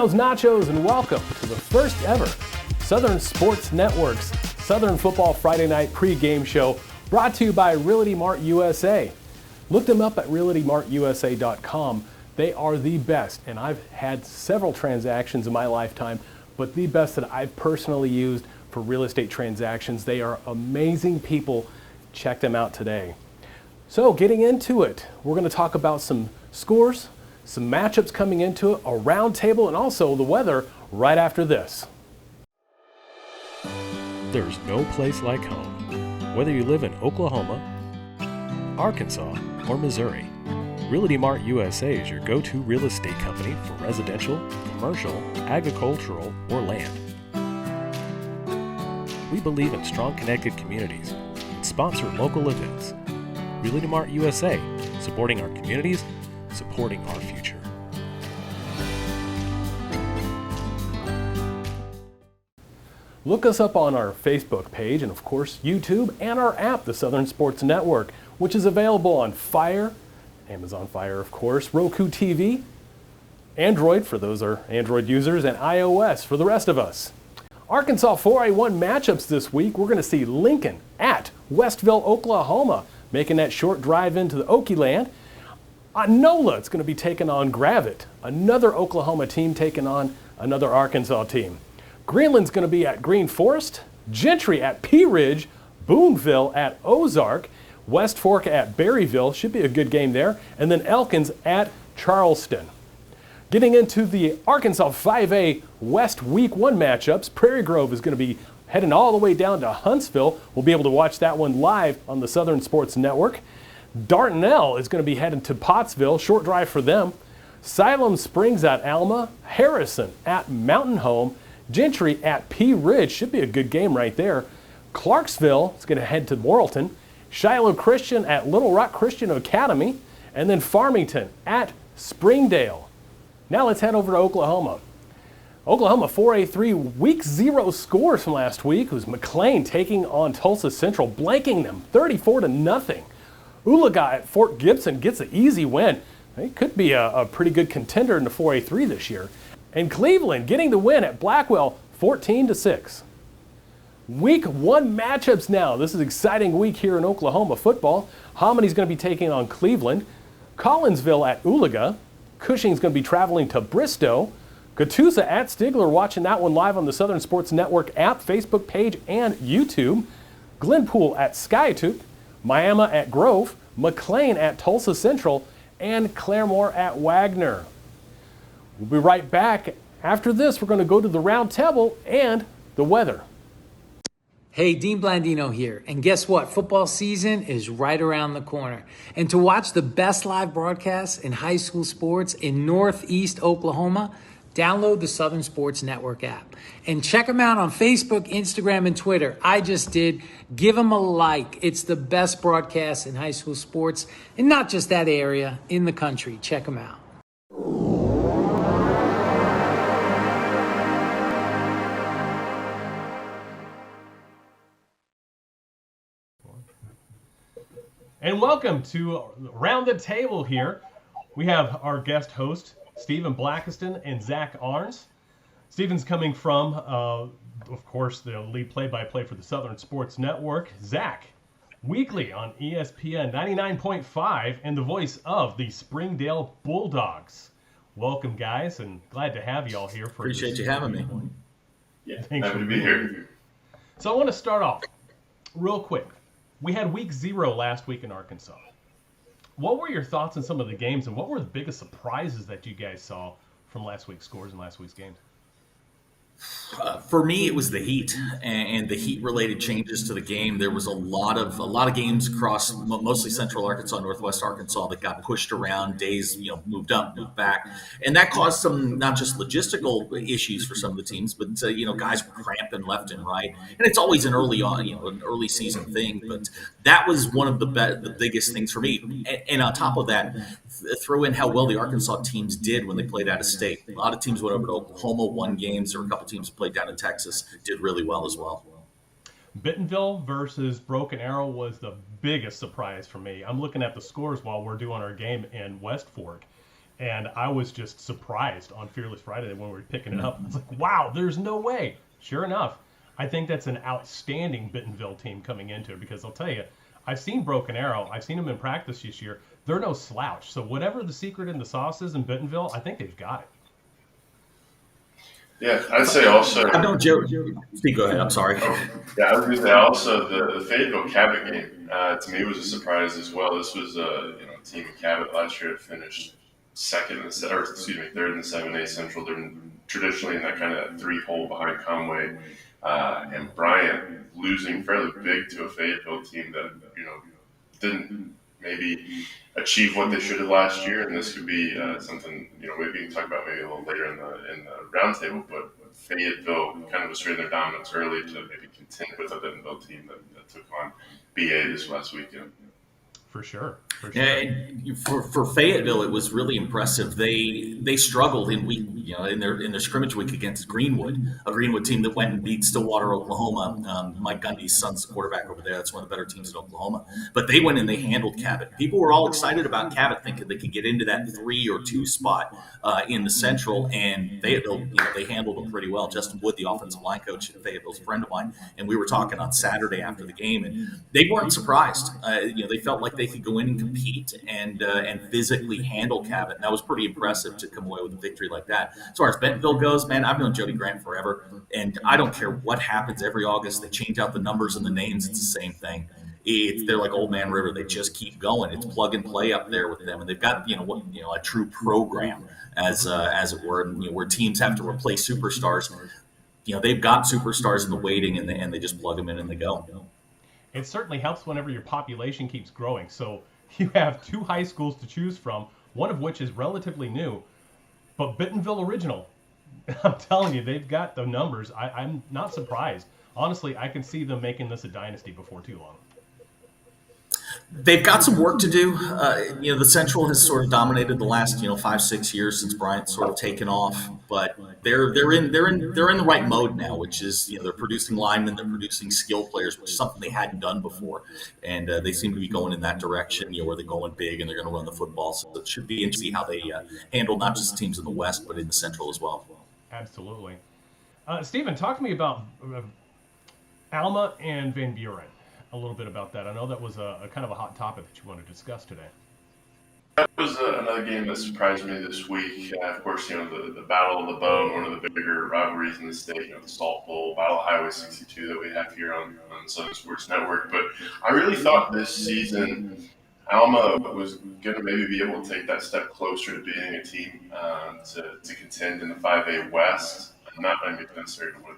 Buenos nachos and welcome to the first ever Southern Sports Network's Southern Football Friday Night pre-game show brought to you by Realty Mart USA. Look them up at realtymartusa.com. They are the best, and I've had several transactions in my lifetime, but the best that I've personally used for real estate transactions. They are amazing people. Check them out today. So getting into it, we're going to talk about some scores, some matchups coming into it, a round table, and also the weather right after this. There's no place like home. Whether you live in Oklahoma, Arkansas, or Missouri, Realty Mart USA is your go-to real estate company for residential, commercial, agricultural, or land. We believe in strong connected communities and sponsor local events. Realty Mart USA, supporting our communities, supporting our future. Look us up on our Facebook page and of course YouTube and our app, the Southern Sports Network, which is available on Fire, Amazon Fire of course, Roku TV, Android for those are Android users, and iOS for the rest of us. Arkansas 4A1 matchups this week. We're going to see Lincoln at Westville, Oklahoma, making that short drive into the Okie land. NOLA is going to be taking on Gravette, another Oklahoma team taking on another Arkansas team. Greenland's going to be at Green Forest, Gentry at Pea Ridge, Boonville at Ozark, West Fork at Berryville, should be a good game there, and then Elkins at Charleston. Getting into the Arkansas 5A West Week 1 matchups, Prairie Grove is going to be heading all the way down to Huntsville. We'll be able to watch that one live on the Southern Sports Network. Dardanelle is going to be heading to Pottsville, short drive for them. Siloam Springs at Alma, Harrison at Mountain Home, Gentry at Pea Ridge, should be a good game right there. Clarksville is going to head to Morrilton, Shiloh Christian at Little Rock Christian Academy, and then Farmington at Springdale. Now let's head over to Oklahoma. Oklahoma 4A3 Week 0 scores from last week. It was McLean taking on Tulsa Central, blanking them 34-0. Oologah at Fort Gibson gets an easy win. It could be a pretty good contender in the 4A3 this year. And Cleveland getting the win at Blackwell 14-6. Week 1 matchups now. This is an exciting week here in Oklahoma football. Hominy's going to be taking on Cleveland. Collinsville at Oologah. Cushing's going to be traveling to Bristow. Catoosa at Stigler, watching that one live on the Southern Sports Network app, Facebook page, and YouTube. Glenpool at Skiatook. Miami at Grove. McLean at Tulsa Central. And Claremore at Wagner. We'll be right back. After this, we're going to go to the round table and the weather. Hey, Dean Blandino here. And guess what? Football season is right around the corner. And to watch the best live broadcasts in high school sports in Northeast Oklahoma, download the Southern Sports Network app. And check them out on Facebook, Instagram, and Twitter. I just did. Give them a like. It's the best broadcast in high school sports, and not just that area, in the country. Check them out. And welcome to Round the Table here. We have our guest host, Stephen Blackiston and Zach Arns. Stephen's coming from, of course, the lead play-by-play for the Southern Sports Network. Zach, weekly on ESPN 99.5 and the voice of the Springdale Bulldogs. Welcome, guys, and glad to have you all here. Appreciate you having me. Yeah, Thanks happy for to be being here. So I want to start off real quick. We had Week 0 last week in Arkansas. What were your thoughts on some of the games, and what were the biggest surprises that you guys saw from last week's scores and last week's games? For me, it was the heat and the heat-related changes to the game. There was a lot of games across mostly Central Arkansas, Northwest Arkansas that got pushed around. Days, moved up, moved back, and that caused some not just logistical issues for some of the teams, but guys were cramping left and right. And it's always an early season thing, but that was one of the biggest things for me. And on top of that, throw in how well the Arkansas teams did when they played out of state. A lot of teams went over to Oklahoma, won games, or a couple teams played down in Texas, did really well as well. Bentonville versus Broken Arrow was the biggest surprise for me. I'm looking at the scores while we're doing our game in West Fork, And I was just surprised on Fearless Friday when we were picking it up. I was like, wow, there's no way. Sure enough, I think that's an outstanding Bentonville team coming into it, because I'll tell you, I've seen Broken Arrow. I've seen them in practice this year. They're no slouch. So whatever the secret in the sauce is in Bentonville, I think they've got it. Yeah, I'd say also. I know Joe. Steve, go ahead. I'm sorry. Yeah, I was going to say also the Fayetteville Cabot game to me was a surprise as well. This was a team in Cabot last year that finished third in the 7A Central. They're traditionally in that kind of 3-hole behind Conway and Bryant, losing fairly big to a Fayetteville team that didn't maybe achieve what they should have last year, and this could be something maybe we can talk about maybe a little later in the roundtable. But Fayetteville kind of asserted their dominance early to maybe contend with a Bentonville team that took on BA this last weekend. For sure. And for Fayetteville, it was really impressive. They struggled in their scrimmage week against Greenwood, a Greenwood team that went and beat Stillwater, Oklahoma. Mike Gundy's son's the quarterback over there. That's one of the better teams in Oklahoma. But they went and they handled Cabot. People were all excited about Cabot, thinking they could get into that 3 or 2 spot in the Central. And Fayetteville, they handled them pretty well. Justin Wood, the offensive line coach at Fayetteville's a friend of mine, and we were talking on Saturday after the game, and they weren't surprised. They felt like they could go in and compete and physically handle Cabot. And that was pretty impressive to come away with a victory like that. As far as Bentonville goes, man, I've known Jody Grant forever, and I don't care what happens every August. They change out the numbers and the names. It's the same thing. They're like Old Man River. They just keep going. It's plug and play up there with them, and they've got a true program as it were. And, where teams have to replace superstars, they've got superstars in the waiting, and they just plug them in and they go. It certainly helps whenever your population keeps growing. So you have 2 high schools to choose from, one of which is relatively new, but Bentonville original. I'm telling you, they've got the numbers. I'm not surprised. Honestly, I can see them making this a dynasty before too long. They've got some work to do. The Central has sort of dominated the last 5-6 years since Bryant's sort of taken off, but they're in the right mode now, which is they're producing linemen, they're producing skill players, which is something they hadn't done before, and they seem to be going in that direction. Where they're going big and they're going to run the football. So it should be interesting to see how they handle not just teams in the West but in the Central as well. Absolutely. Stephen, talk to me about Alma and Van Buren. A little bit about that. I know that was a kind of a hot topic that you want to discuss today. That was another game that surprised me this week. Of course, the Battle of the Bone, one of the bigger rivalries in the state, the Salt Bowl, Battle of Highway 62 that we have here on Southern Sports Network. But I really thought this season Alma was going to maybe be able to take that step closer to being a team to contend in the 5A West. Not maybe necessarily to win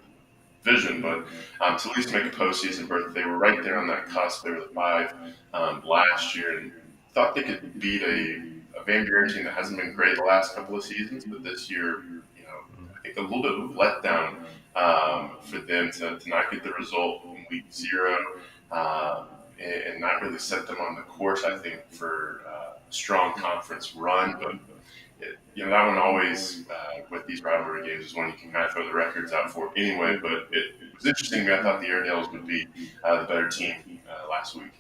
the division, but to at least make a postseason berth. They were right there on that cusp. They were the 5 last year, and thought they could beat a Van Buren team that hasn't been great the last couple of seasons, but this year, I think a little bit of a letdown for them to not get the result in week 0 and not really set them on the course, I think, for a strong conference run. But that one always, with these rivalry games, is one you can kind of throw the records out for anyway. But it was interesting. I thought the Airedales would be the better team last week.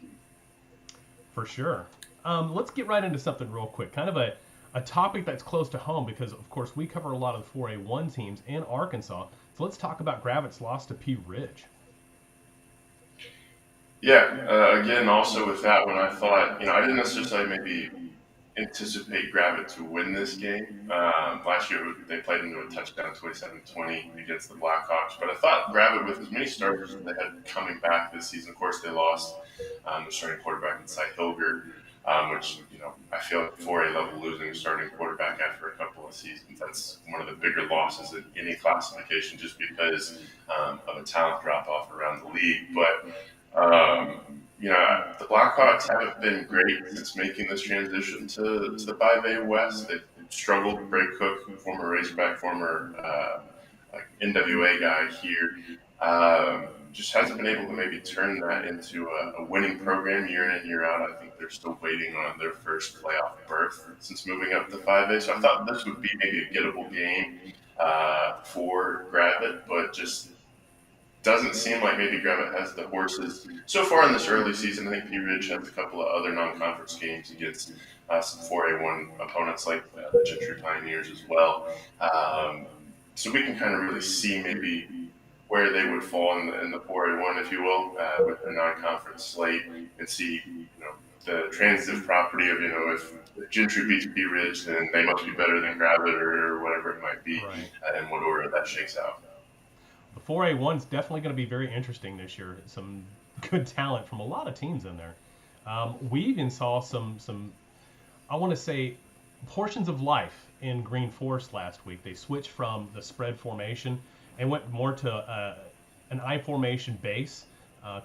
For sure. Let's get right into something real quick. Kind of a topic that's close to home because, of course, we cover a lot of the 4A1 teams in Arkansas. So let's talk about Gravit's loss to Pea Ridge. Yeah, again, also with that one, I thought, I didn't necessarily maybe anticipate Gravit to win this game. Last year, they played into a touchdown 27-20 against the Blackhawks. But I thought Gravit, with as many starters as they had coming back this season, of course, they lost their starting quarterback in Cy Hilger, which, I feel like 4A level losing a starting quarterback after a couple of seasons, that's one of the bigger losses in any classification just because of a talent drop-off around the league. But the Blackhawks haven't been great since making this transition to the 5A West. They've struggled. Bray Cook, former Razorback, former NWA guy here, just hasn't been able to maybe turn that into a winning program year in and year out. I think they're still waiting on their first playoff berth since moving up to 5A. So I thought this would be maybe a gettable game for Gravit, but just doesn't seem like maybe Gravette has the horses so far in this early season. I think Pea Ridge has a couple of other non-conference games against some 4A1 opponents like the Gentry Pioneers as well. So we can kind of really see maybe where they would fall in the 4A1, if you will, with their non-conference slate, and see, the transitive property of, if Gentry beats Pea Ridge, then they must be better than Gravette or whatever it might be, Right. And what order that shakes out. The 4A1 is definitely going to be very interesting this year. Some good talent from a lot of teams in there. We even saw some I want to say, portions of life in Green Forest last week. They switched from the spread formation and went more to an I formation base,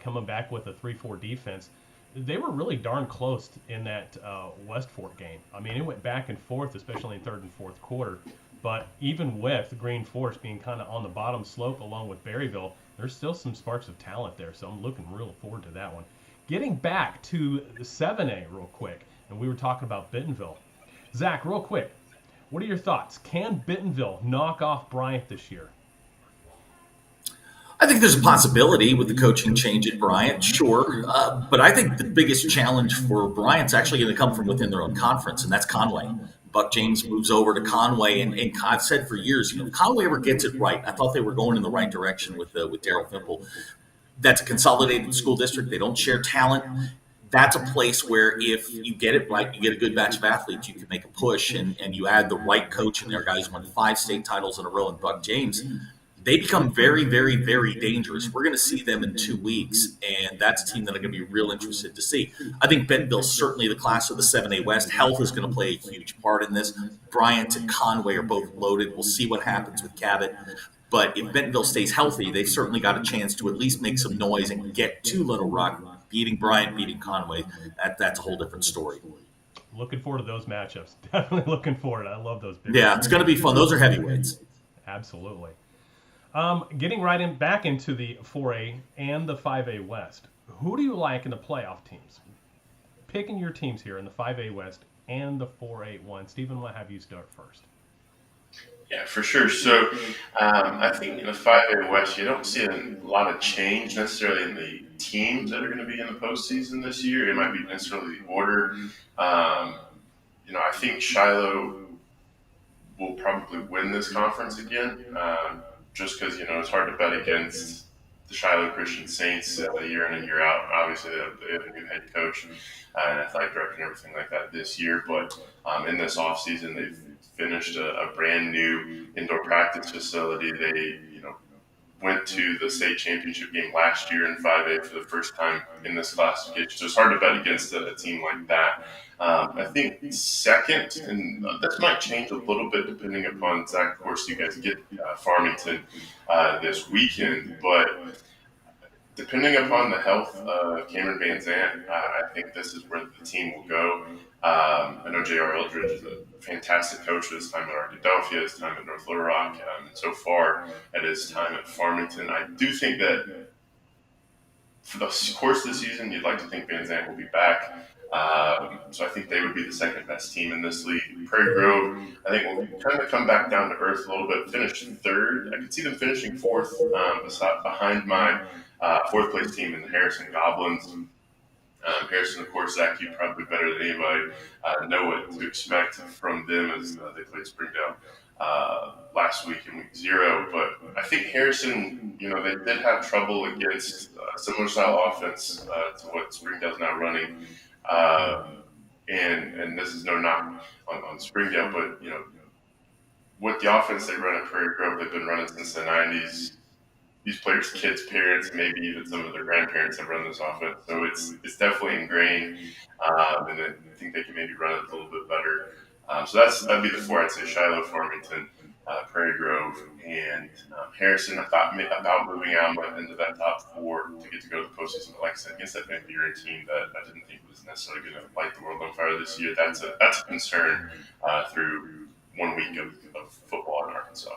coming back with a 3-4 defense. They were really darn close in that West Fork game. I mean, it went back and forth, especially in third and fourth quarter. But even with Green Forest being kind of on the bottom slope along with Berryville, there's still some sparks of talent there. So I'm looking real forward to that one. Getting back to the 7A real quick, and we were talking about Bentonville. Zach, real quick, what are your thoughts? Can Bentonville knock off Bryant this year? I think there's a possibility with the coaching change at Bryant, sure. But I think the biggest challenge for Bryant's actually going to come from within their own conference, and that's Conway. Buck James moves over to Conway, and I've said for years, if Conway ever gets it right, I thought they were going in the right direction with Darryl Fimple. That's a consolidated school district. They don't share talent. That's a place where if you get it right, you get a good batch of athletes, you can make a push, and you add the right coach in there, guys who won 5 state titles in a row in Buck James. They become very, very, very dangerous. We're going to see them in 2 weeks, and that's a team that I'm going to be real interested to see. I think Bentonville's certainly the class of the 7A West. Health is going to play a huge part in this. Bryant and Conway are both loaded. We'll see what happens with Cabot. But if Bentonville stays healthy, they've certainly got a chance to at least make some noise and get to Little Rock. Beating Bryant, beating Conway, that's a whole different story. Looking forward to those matchups. Definitely looking forward. I love those big Yeah, ones. it's going to be fun. Those are heavyweights. Absolutely. Getting back into the 4A and the 5A West, who do you like in the playoff teams? Picking your teams here in the 5A West and the 4A1. Stephen, we'll have you start first. Yeah, for sure. So I think in the 5A West, you don't see a lot of change necessarily in the teams that are going to be in the postseason this year. It might be necessarily the order. I think Shiloh will probably win this conference again, just because, it's hard to bet against the Shiloh Christian Saints year in and year out. Obviously, they have a new head coach and athletic director and everything like that this year. But in this offseason, they've finished a brand new indoor practice facility. They, went to the state championship game last year in 5A for the first time in this classification. So it's hard to bet against a team like that. I think second, and this might change a little bit depending upon, Zach, of course, you guys get Farmington this weekend, but depending upon the health of Cameron Van Zandt, I think this is where the team will go. I know J.R. Eldridge is a fantastic coach at his time at Arkadelphia, his time at North Little Rock, and so far at his time at Farmington. I do think that for the course of the season, you'd like to think Van Zandt will be back. So I think they would be the second best team in this league. Prairie Grove, I think, will kind of come back down to earth a little bit, finish third. I could see them finishing fourth, behind my fourth place team in the Harrison Goblins. Harrison, of course, Zach, you probably better than anybody know what to expect from them as they played Springdale last week in week 0. But I think Harrison, they did have trouble against a similar style offense to what Springdale's now running. And this is no knock on Springdale, but, what the offense they run at Prairie Grove, they've been running since the 90s. These players' kids, parents, maybe even some of their grandparents have run this offense. So it's definitely ingrained, and I think they can maybe run it a little bit better. So that'd be the 4. I'd say Shiloh, Farmington, Prairie Grove, and Harrison. I thought about moving out into that top 4 to get to go to the postseason. But like I said, against that Van Buren team that I didn't think was necessarily going to light the world on fire this year, that's a concern through 1 week of football in Arkansas.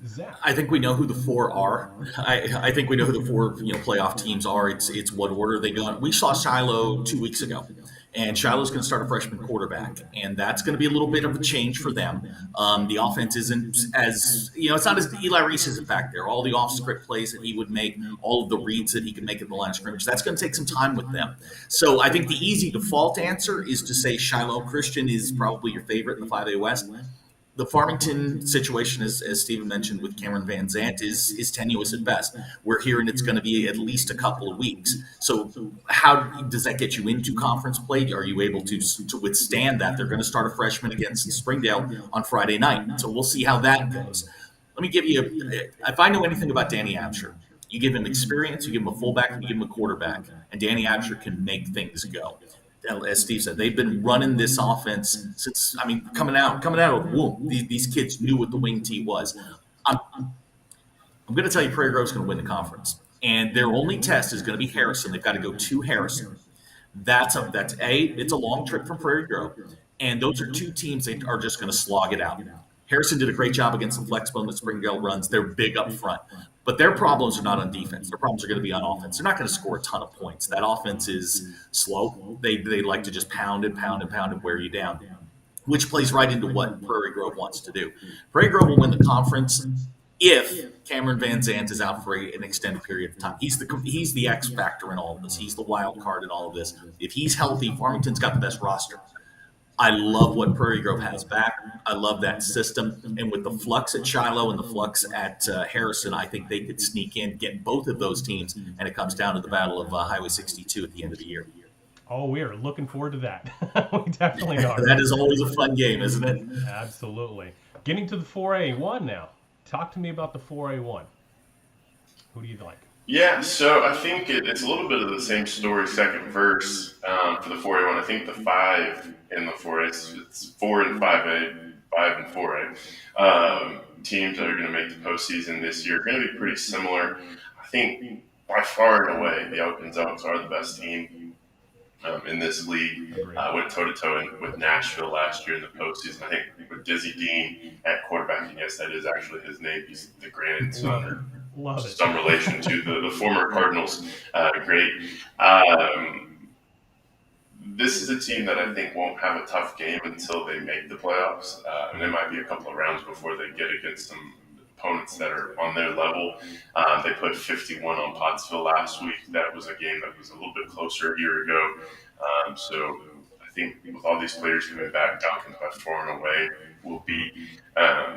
Zach. I think we know who the 4 are. I think we know who the 4 playoff teams are. It's what order they go. We saw Shiloh 2 weeks ago, and Shiloh's going to start a freshman quarterback, and that's going to be a little bit of a change for them. The offense isn't as, it's not as Eli Reese isn't back there. All the off-script plays that he would make, all of the reads that he can make at the line of scrimmage, that's going to take some time with them. So I think the easy default answer is to say Shiloh Christian is probably your favorite in the 5A West. The Farmington situation, as Stephen mentioned with Cameron Van Zant, is tenuous at best. We're hearing it's going to be at least a couple of weeks. So how does that get you into conference play? Are you able to withstand that? They're going to start a freshman against Springdale on Friday night. So we'll see how that goes. Let me give you if I know anything about Danny Absher, you give him experience, you give him a fullback, you give him a quarterback, and Danny Absher can make things go. As Steve said, they've been running this offense since, coming out of the womb. These kids knew what the wing tee was. I'm going to tell you Prairie Grove's going to win the conference. And their only test is going to be Harrison. They've got to go to Harrison. It's a long trip from Prairie Grove. And those are two teams that are just going to slog it out. Harrison did a great job against the flex bone that Springdale runs. They're big up front. But their problems are not on defense. Their problems are going to be on offense. They're not going to score a ton of points. That offense is slow. They like to just pound and wear you down, which plays right into what Prairie Grove wants to do. Prairie Grove will win the conference if Cameron Van Zant is out for an extended period of time. He's the X factor in all of this. He's the wild card in all of this. If he's healthy, Farmington's got the best roster. I love what Prairie Grove has back. I love that system. And with the flux at Shiloh and the flux at Harrison, I think they could sneak in, get both of those teams, and it comes down to the battle of Highway 62 at the end of the year. Oh, we are looking forward to that. We definitely are. That is always a fun game, isn't it? Absolutely. Getting to the 4A1 now. Talk to me about the 4A1. Who do you like? Yeah, so I think it's a little bit of the same story, second verse for the 4A1. I think the 5 in the 4A, it's 4 and 5A, 5 and 4A. Teams that are going to make the postseason this year are going to be pretty similar. I think by far and away, the Elkins Elks are the best team in this league. Went toe-to-toe with Nashville last year in the postseason. I think with Dizzy Dean at quarterbacking, yes, that is actually his name. He's the grandson. Love it. Some relation to the former Cardinals great. This is a team that I think won't have a tough game until they make the playoffs. And it might be a couple of rounds before they get against some opponents that are on their level. They put 51 on Pottsville last week. That was a game that was a little bit closer a year ago. So I think with all these players coming back, Dawkins by far and away will be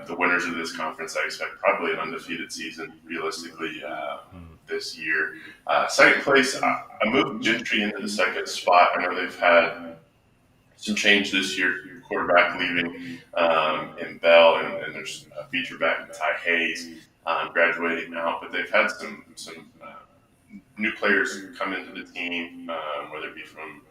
the winners of this conference. I expect probably an undefeated season, realistically, this year. Second place, I moved Gentry into the second spot. I know they've had some change this year, quarterback leaving in Bell, and there's a feature back in Ty Hayes graduating out, but they've had some new players come into the team, whether it be from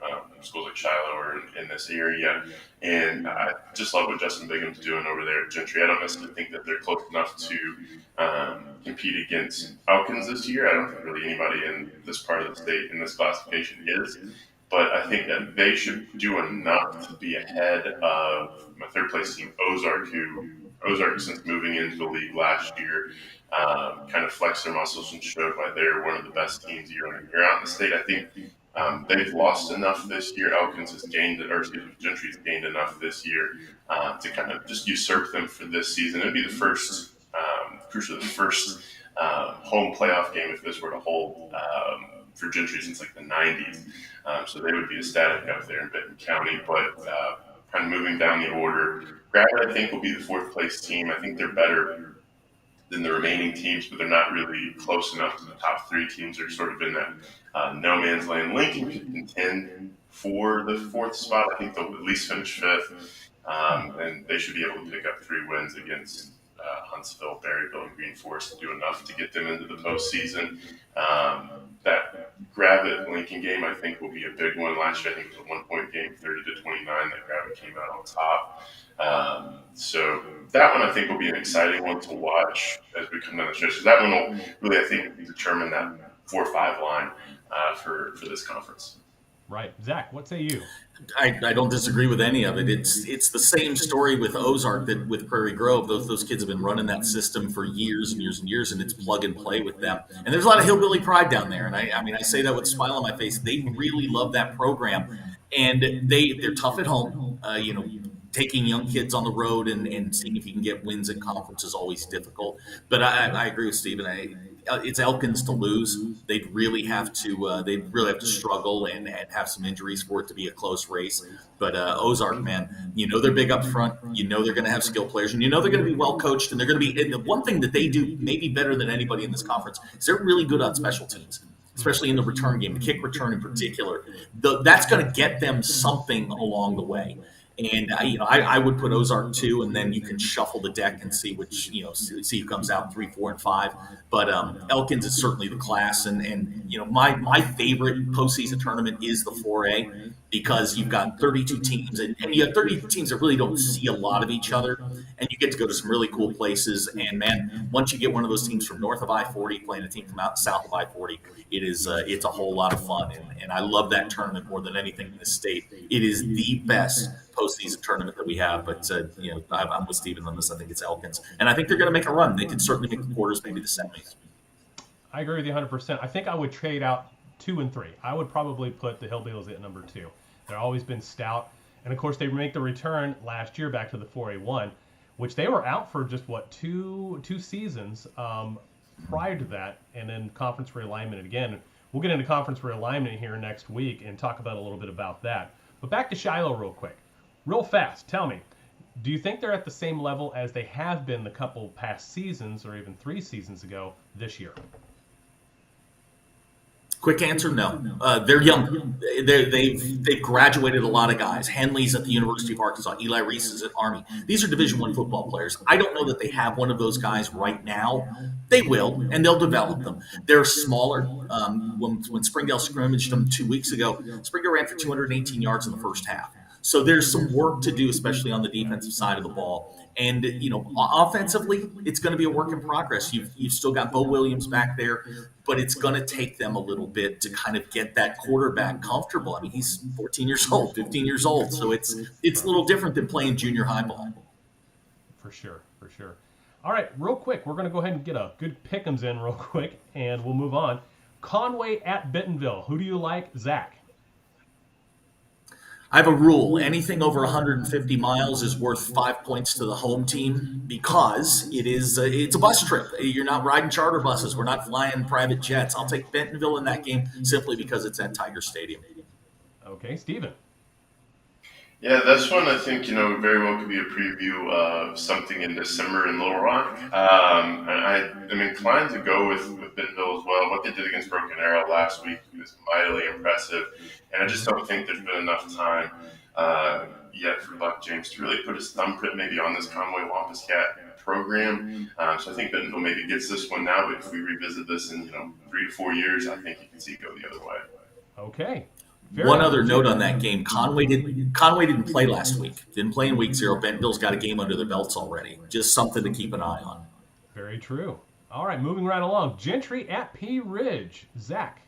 schools like Shiloh or in this area. And I just love what Justin Bigham's doing over there at Gentry. I don't necessarily think that they're close enough to compete against Elkins this year. I don't think really anybody in this part of the state in this classification is. But I think that they should do enough to be ahead of my third place team, Ozark, since moving into the league last year, kind of flexed their muscles and showed why they're one of the best teams year in and year out in the state. I think they've lost enough this year. Gentry's gained enough this year to kind of just usurp them for this season. It'd be the first, crucially, the first home playoff game if this were to hold for Gentry since like the 90s. So they would be ecstatic up there in Benton County. But kind of moving down the order, Gravette, I think, will be the fourth place team. I think they're better than the remaining teams, but they're not really close enough to the top three teams. They're sort of in that no man's land. Lincoln could contend for the fourth spot. I think they'll at least finish fifth, and they should be able to pick up 3 wins against Huntsville, Berryville, and Green Forest to do enough to get them into the postseason. That Gravette Lincoln game, I think, will be a big one. Last year, I think it was a 1-point game, 30-29, that Gravette came out on top. So that one, I think, will be an exciting one to watch as we come down the stretch. That one will really, I think, determine that 4-5 line for this conference. Right. Zach, what say you? I don't disagree with any of it. It's the same story with Ozark that with Prairie Grove. Those kids have been running that system for years and years and years, and it's plug and play with them. And there's a lot of hillbilly pride down there. And I mean, I say that with a smile on my face. They really love that program. and they're tough at home. Taking young kids on the road and seeing if you can get wins in conference is always difficult. But I agree with Stephen. It's Elkins to lose. They'd really have to struggle and have some injuries for it to be a close race. But Ozark, man, they're big up front. They're going to have skill players, and they're going to be well coached. And they're going to be. And the one thing that they do maybe better than anybody in this conference is they're really good on special teams, especially in the return game, the kick return in particular. That's going to get them something along the way. And I would put Ozark 2, and then you can shuffle the deck and see which see who comes out 3, 4, and 5. But Elkins is certainly the class, and my favorite postseason tournament is the 4A, because you've got 32 teams, and you have 32 teams that really don't see a lot of each other, and you get to go to some really cool places. And man, once you get one of those teams from north of I-40 playing a team from out south of I-40, it's a whole lot of fun, and I love that tournament more than anything in the state. It is the best postseason tournament that we have, but I'm with Steven on this. I think it's Elkins, and I think they're going to make a run. They could certainly make the quarters, maybe the semis. I agree with you 100%. I think I would trade out 2 and 3. I would probably put the Hillbillies at number 2. They've always been stout, and of course they make the return last year back to the 4A1, which they were out for just two seasons prior to that, and then conference realignment again. We'll get into conference realignment here next week and talk about a little bit about that. But back to Shiloh real quick. Real fast, tell me, do you think they're at the same level as they have been the couple past seasons, or even 3 seasons ago this year? Quick answer, no. They're young. They've graduated a lot of guys. Henley's at the University of Arkansas. Eli Reese is at Army. These are Division I football players. I don't know that they have one of those guys right now. They will, and they'll develop them. They're smaller. When Springdale scrimmaged them 2 weeks ago, Springdale ran for 218 yards in the first half. So there's some work to do, especially on the defensive side of the ball. And, offensively, it's going to be a work in progress. You've still got Bo Williams back there, but it's going to take them a little bit to kind of get that quarterback comfortable. I mean, he's 14 years old, 15 years old. So it's a little different than playing junior high ball. For sure. All right, real quick, we're going to go ahead and get a good pick'ems in real quick, and we'll move on. Conway at Bentonville. Who do you like, Zach? I have a rule. Anything over 150 miles is worth 5 points to the home team, because it's a bus trip. You're not riding charter buses. We're not flying private jets. I'll take Bentonville in that game simply because it's at Tiger Stadium. Okay, Steven. Yeah, this one I think very well could be a preview of something in December in Little Rock. And I'm inclined to go with Bentonville as well. What they did against Broken Arrow last week was mightily impressive, and I just don't think there's been enough time yet for Buck James to really put his thumbprint maybe on this Conway Wampus Cat program. So I think Bentonville maybe gets this one now, but if we revisit this in 3 to 4 years, I think you can see it go the other way. Okay. One other note on that game: Conway didn't play last week. Didn't play in week 0. Bentonville's got a game under their belts already. Just something to keep an eye on. Very true. All right, moving right along. Gentry at Pea Ridge. Zach.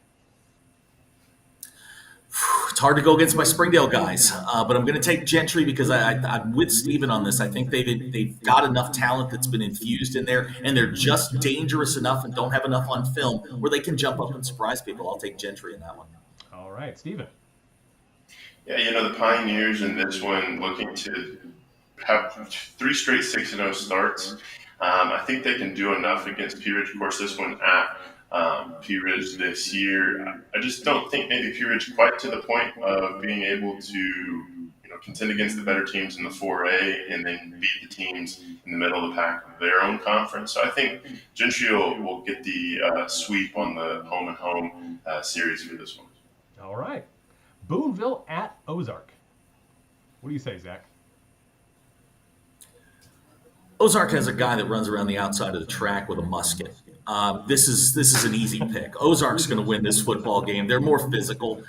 It's hard to go against my Springdale guys, but I'm going to take Gentry because I'm with Steven on this. I think they've got enough talent that's been infused in there, and they're just dangerous enough and don't have enough on film where they can jump up and surprise people. I'll take Gentry in that one. All right, Steven. Yeah, the Pioneers in this one looking to have 3 straight 6-0 starts. I think they can do enough against Pea Ridge. Of course, this one at Pea Ridge this year. I just don't think maybe Pea Ridge quite to the point of being able to contend against the better teams in the 4A and then beat the teams in the middle of the pack of their own conference. So I think Gentry will get the sweep on the home and home series for this one. All right. Boonville at Ozark. What do you say, Zach? Ozark has a guy that runs around the outside of the track with a musket. This is an easy pick. Ozark's going to win this football game. They're more physical.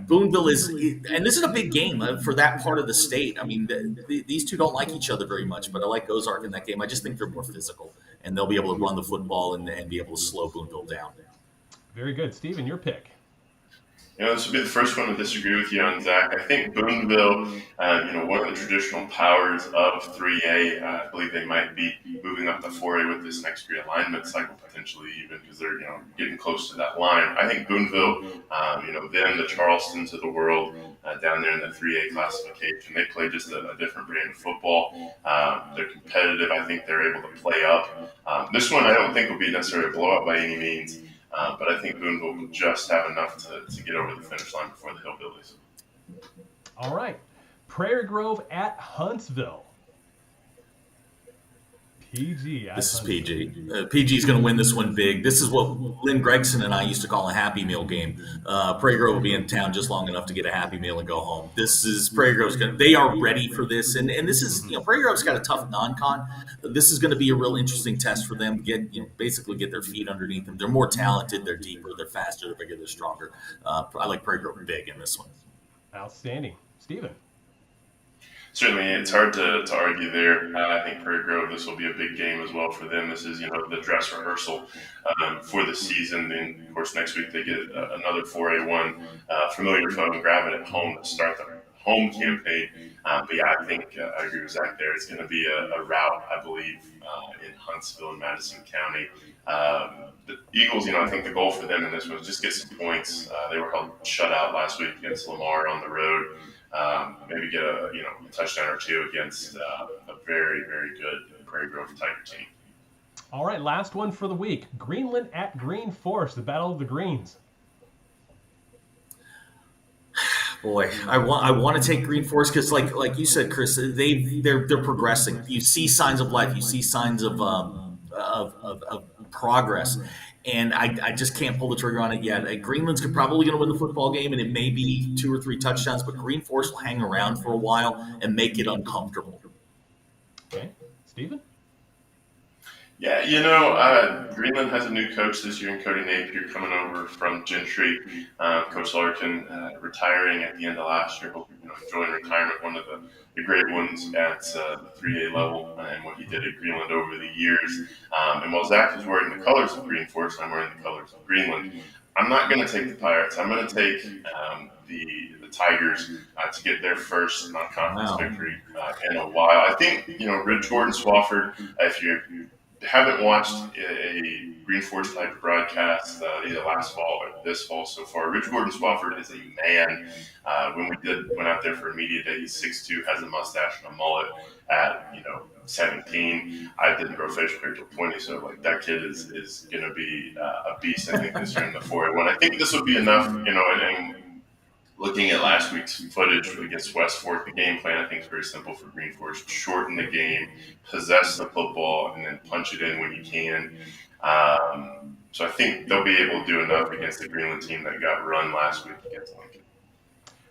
Boonville is, and this is a big game for that part of the state. I mean, these two don't like each other very much, but I like Ozark in that game. I just think they're more physical, and they'll be able to run the football and be able to slow Boonville down. Very good. Steven, your pick. This will be the first one to disagree with you on, Zach. I think Boonville, one of the traditional powers of 3A, I believe they might be moving up to 4A with this next realignment cycle, potentially even because they're, getting close to that line. I think Boonville, them, the Charlestons of the world, down there in the 3A classification, they play just a different brand of football. They're competitive. I think they're able to play up. This one I don't think will be necessarily a blowout by any means. But I think Boonville will just have enough to get over the finish line before the Hillbillies. All right. Prairie Grove at Huntsville. PG. This is PG. PG is going to win this one big. This is what Lynn Gregson and I used to call a Happy Meal game. Prairie Grove will be in town just long enough to get a Happy Meal and go home. This is Prairie Grove's going. They are ready for this, and this is Prairie Grove's got a tough non-con. This is going to be a real interesting test for them. Basically get their feet underneath them. They're more talented. They're deeper. They're faster. They're bigger. They're stronger. I like Prairie Grove big in this one. Outstanding, Stephen. Certainly, it's hard to argue there. I think Prairie Grove, this will be a big game as well for them. This is, the dress rehearsal for the season. Then, of course, next week they get another 4A1 familiar foe and grab it at home to start the home campaign. But yeah, I think I agree with Zach there. It's going to be a rout, I believe, in Huntsville and Madison County. The Eagles, I think the goal for them in this one is just get some points. They were held shut out last week against Lamar on the road. Maybe get a touchdown or two against a very, very good Prairie Grove Tiger team. All right, last one for the week. Greenland at Green Forest, the Battle of the Greens. Boy, I want to take Green Forest because, like you said, Chris, they're progressing. You see signs of life. You see signs of progress. And I just can't pull the trigger on it yet. Greenland's probably going to win the football game, and it may be 2 or 3 touchdowns, but Green Forest will hang around for a while and make it uncomfortable. Okay. Stephen? Yeah, Greenland has a new coach this year in Cody Napier coming over from Gentry. Coach Larkin retiring at the end of last year. Hope enjoying retirement, one of the great ones at the 3A level and what he did at Greenland over the years. And while Zach is wearing the colors of Green Forest, I'm wearing the colors of Greenland. I'm not going to take the Pirates. I'm going to take the Tigers to get their first non-conference victory in a while. I think, Ridge Gordon Swafford, if you haven't watched a Green Forest Tiger broadcast either last fall or this fall so far, Ridge Gordon Swafford is a man. When we went out there for a media day, he's 6'2", has a mustache and a mullet at 17. I didn't grow facial hair till 20, so that kid is going to be a beast. I think this year in the 4A1. I think this will be enough. And looking at last week's footage against West Fork, the game plan I think is very simple for Green Forest: shorten the game, possess the football, and then punch it in when you can. So I think they'll be able to do enough against the Greenland team that got run last week against Lincoln.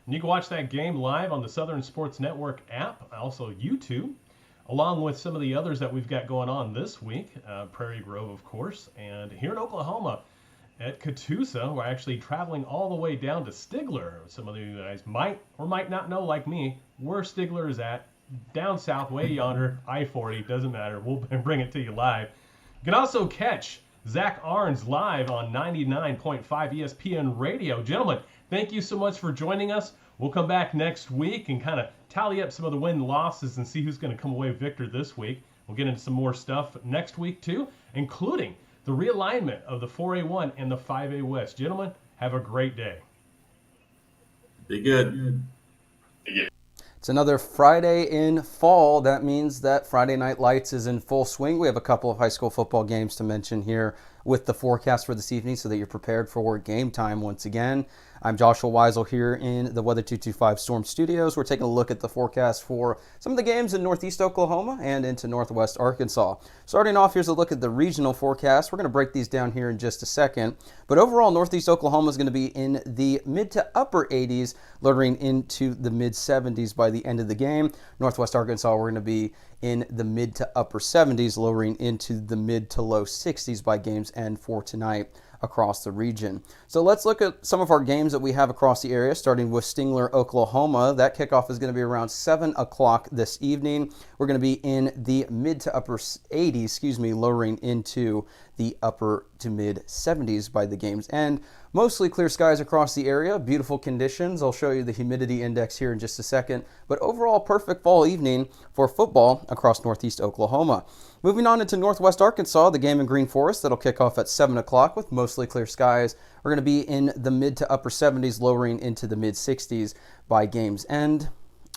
You can watch that game live on the Southern Sports Network app, also YouTube, along with some of the others that we've got going on this week. Prairie Grove, of course, and here in Oklahoma at Catoosa, we're actually traveling all the way down to Stigler. Some of you guys might or might not know, like me, where Stigler is at, down south, way yonder, I-40, doesn't matter. We'll bring it to you live. You can also catch Zach Arns live on 99.5 ESPN Radio. Gentlemen, thank you so much for joining us. We'll come back next week and kind of tally up some of the win-losses and see who's going to come away victor this week. We'll get into some more stuff next week, too, including the realignment of the 4A1 and the 5A West. Gentlemen, have a great day. Be good. It's another Friday in fall. That means that Friday Night Lights is in full swing. We have a couple of high school football games to mention here with the forecast for this evening so that you're prepared for game time once again. I'm Joshua Weisel here in the Weather 225 Storm Studios. We're taking a look at the forecast for some of the games in northeast Oklahoma and into northwest Arkansas. Starting off, here's a look at the regional forecast. We're going to break these down here in just a second. But overall, northeast Oklahoma is going to be in the mid to upper 80s, lowering into the mid 70s by the end of the game. Northwest Arkansas, we're going to be in the mid to upper 70s, lowering into the mid to low 60s by game's end for tonight. across the region. So let's look at some of our games that we have across the area, starting with Stingler, Oklahoma. That kickoff is going to be around 7 o'clock this evening. We're going to be in the mid to upper 80s, lowering into the upper to mid 70s by the game's end. Mostly clear skies across the area, beautiful conditions. I'll show you the humidity index here in just a second, but overall perfect fall evening for football across northeast Oklahoma. Moving on into northwest Arkansas, the game in Green Forest, that'll kick off at 7 o'clock with mostly clear skies. We're going to be in the mid to upper 70s, lowering into the mid 60s by game's end.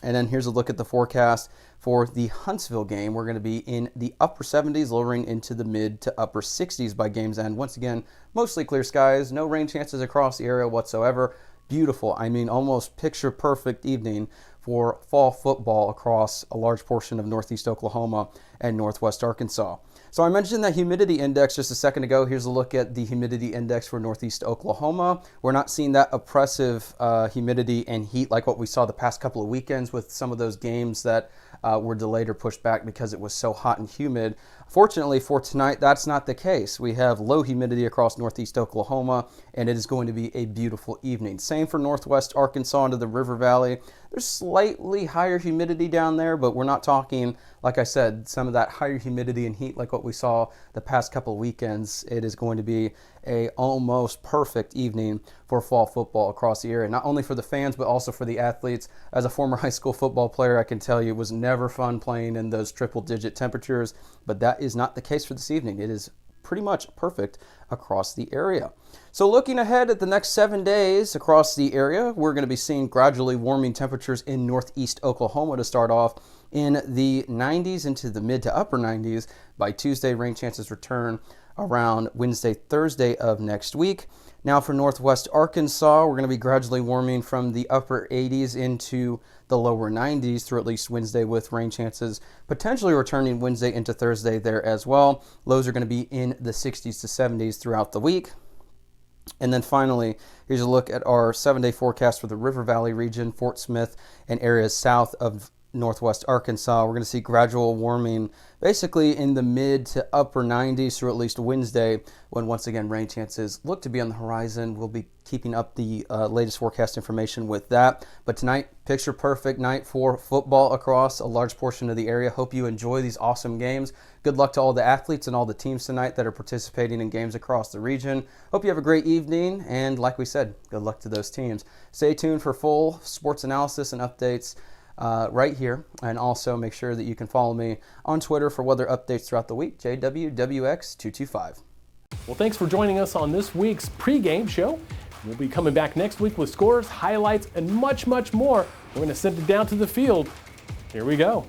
And then here's a look at the forecast for the Huntsville game. We're going to be in the upper 70s, lowering into the mid to upper 60s by game's end. Once again, mostly clear skies, no rain chances across the area whatsoever. Beautiful, almost picture perfect evening for fall football across a large portion of northeast Oklahoma and northwest Arkansas. So I mentioned that humidity index just a second ago. Here's a look at the humidity index for northeast Oklahoma. We're not seeing that oppressive humidity and heat like what we saw the past couple of weekends with some of those games that were delayed or pushed back because it was so hot and humid. Fortunately for tonight, that's not the case. We have low humidity across northeast Oklahoma, and it is going to be a beautiful evening. Same for northwest Arkansas into the River Valley. There's slightly higher humidity down there, but we're not talking, like I said, some of that higher humidity and heat like what we saw the past couple of weekends. It is going to be a almost perfect evening for fall football across the area, not only for the fans, but also for the athletes. As a former high school football player, I can tell you it was never fun playing in those triple-digit temperatures, but that is not the case for this evening. It is pretty much perfect across the area. So looking ahead at the next 7 days across the area, we're going to be seeing gradually warming temperatures in northeast Oklahoma to start off in the 90s into the mid to upper 90s. By Tuesday, rain chances return around Wednesday, Thursday of next week. Now for northwest Arkansas, we're going to be gradually warming from the upper 80s into the lower 90s through at least Wednesday, with rain chances potentially returning Wednesday into Thursday there as well. Lows are going to be in the 60s to 70s throughout the week. And then finally, here's a look at our 7-day forecast for the River Valley region, Fort Smith, and areas south of northwest Arkansas. We're going to see gradual warming basically in the mid to upper 90s through at least Wednesday, when once again rain chances look to be on the horizon. We'll be keeping up the latest forecast information with that. But tonight, picture perfect night for football across a large portion of the area. Hope you enjoy these awesome games. Good luck to all the athletes and all the teams tonight that are participating in games across the region. Hope you have a great evening, and like we said, good luck to those teams. Stay tuned for full sports analysis and updates right here, and also make sure that you can follow me on Twitter for weather updates throughout the week, JWWX225. Well, thanks for joining us on this week's pregame show. We'll be coming back next week with scores, highlights, and much, much more. We're going to send it down to the field. Here we go.